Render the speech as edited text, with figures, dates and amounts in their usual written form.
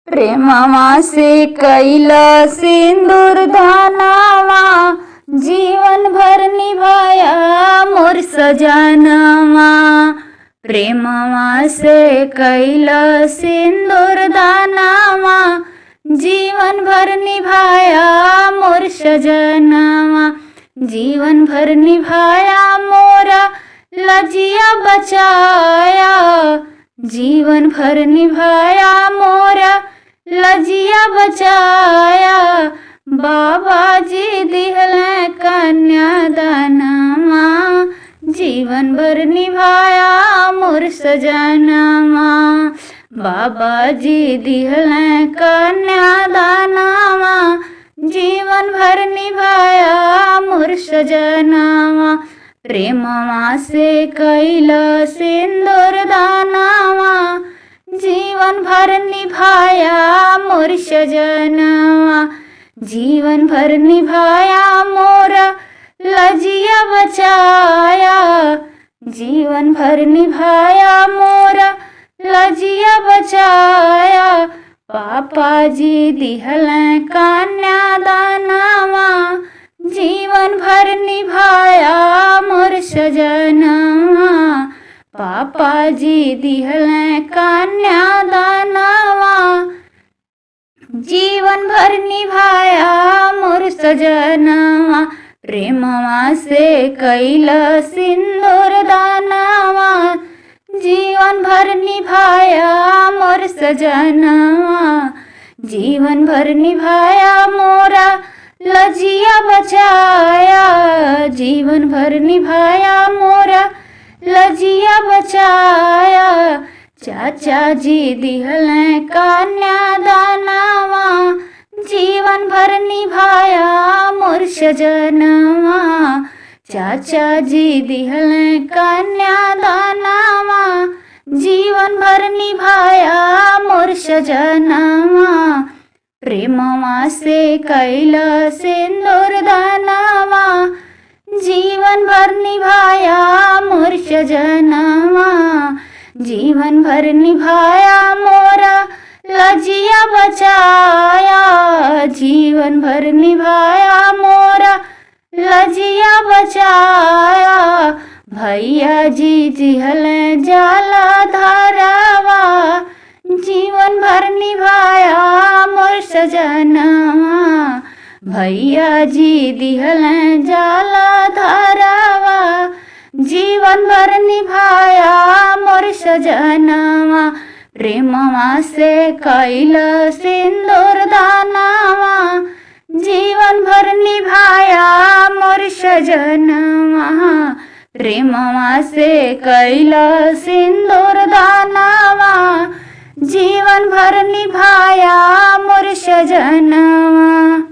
प्रेमवा से कैला सिंदूर दानवा, जीवन भर निभाया मोर सजनवा। प्रेमवा से कैला सिंदूर दानवा, जीवन भर निभाया मोर सजनवा। जीवन भर निभाया मोरा लजिया बचाया, जीवन भर निभाया मोरा लजिया बचाया। बाबा जी दिहले कन्यादानवा, जीवन भर निभाया मोर सजनवा। बाबा जी दिहले कन्यादानवा, जीवन भर निभाया मोर सजनवा। प्रेमवा से कैला सिंदूर दानवा, जीवन भर निभाया मोर सजनवा। जीवन भर निभाया मोरा लजिया बचाया, जीवन भर निभाया मोरा लजिया बचाया। पापा जी दिहले कन्यादानवा, जीवन भर निभाया मोर सजनवा। पापा जी दिहले कन्यादानवा, जीवन भर निभाया मोर सजनवा। प्रेमवा से कैला सिंदूर दानवा, जीवन भर निभाया मोर सजनवा। जीवन भर निभाया मोरा लजिया बचाया, जीवन भर निभाया मोरा लजिया बचाया। चाचा जी दिहले कन्यादानवा, जीवन भर निभाया मोर सजनवा। चाचा जी दिहले कन्यादानवा, जीवन भर निभाया मोर सजनवा। प्रेमवा से कैला सिंदूर दानवा, जीवन भर निभाया मोर सजनवा। जीवन भर निभाया मोरा लजिया बचाया, जीवन भर निभाया मोरा लजिया बचाया। भैया जी दिहले जाला धारावा, जीवन भर निभाया मोर सजनवा। भैया जी दिहले जाला धारावा, जीवन भर निभाया मोर सजनवा। प्रेमवा से कैला सिंदूर दानवा, जीवन भर निभाया मोर सजनवा। प्रेमवा से कैला सिंदूर दानवा, जीवन भर निभाया मोर सजनवा।